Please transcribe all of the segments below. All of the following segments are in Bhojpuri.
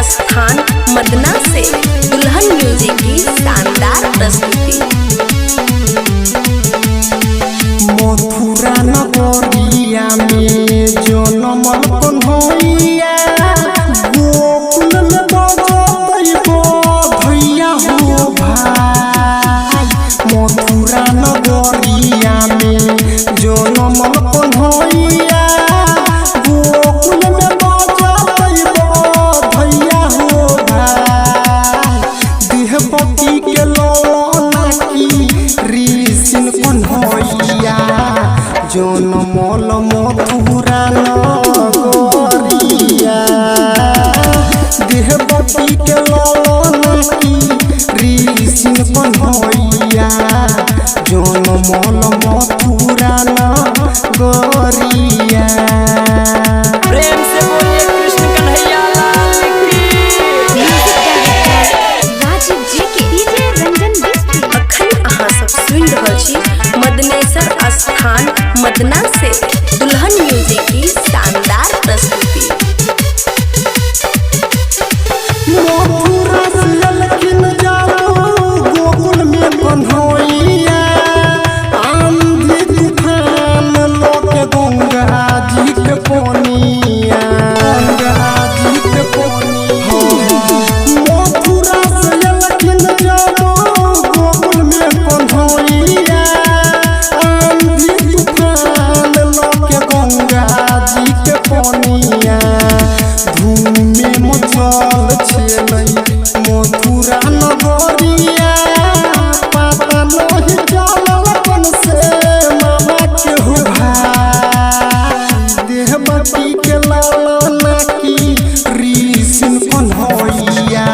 स्थान मदना से दुल्हन म्यूजिक की शानदार प्रस्तुति। मथुरा नगरिया में जनमल कन्हैया, गोकुल में बजतैबो भैया हो भाई। मथुरा नगरिया में जनमल कन्हैया, गोकुल में बजतैबो भैया हो भाई। देहपति के लौना की ऋषिन कन्हैया, जनमल मथुरा नगरिया। देहपति के लौना की ऋषिन कन्हैया, जनमल मथुरा नगरिया। प्रेम से बोलिए कृष्ण कन्हैया लाल की। राजीव जी के डीजे रंजन बिस्ती। अखन अहाँ सब सुन रहल छी मदनेश्वर स्थान मदना से दुल्हन म्यूजिक की शानदार प्रस्तुति। मथुरा से ललकिन जाओ गोकुल में कन्हैया, आंधी तूफान लोके गंगा जी के पानिया, गंगा जी के पानिया। मथुरा से ललकिन जाओ गोकुल में कन्हैया, आंधी तूफान लोके गंगा जी के पानिया। धूमे मचल छेलै मथुरा नगरिया, पता नहीं चलल कौन से मामा के हो भाई। देहपति के लालना की ऋषिन कन्हैया,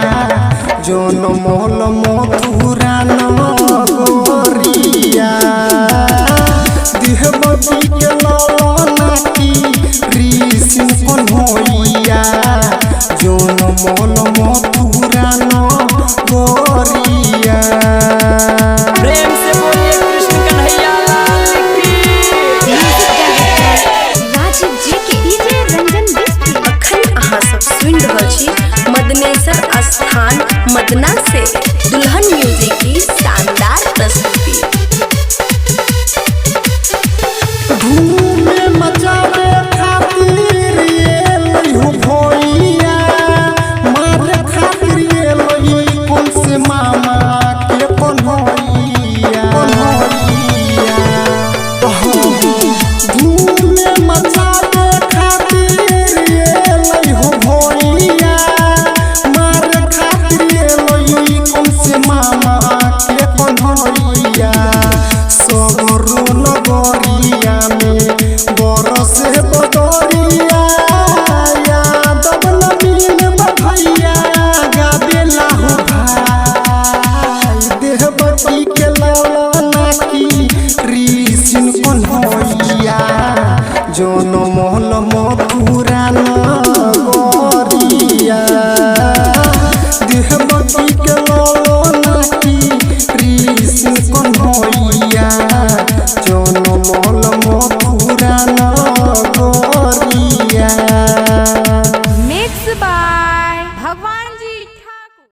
जनमल मथुरा नगरिया। देहपति के लालना की ऋषिन कन्हैया, जनमल मथुरा नगरिया। प्रेम से बोलिए कृष्ण कन्हैया लाल की। राजीव जी के डीजे रंजन बिस्ती। अखन अहाँ सब सुन रहल छी मदनेश्वर स्थान मदना से दुल्हन म्यूजिक की शानदार प्रस्तुति।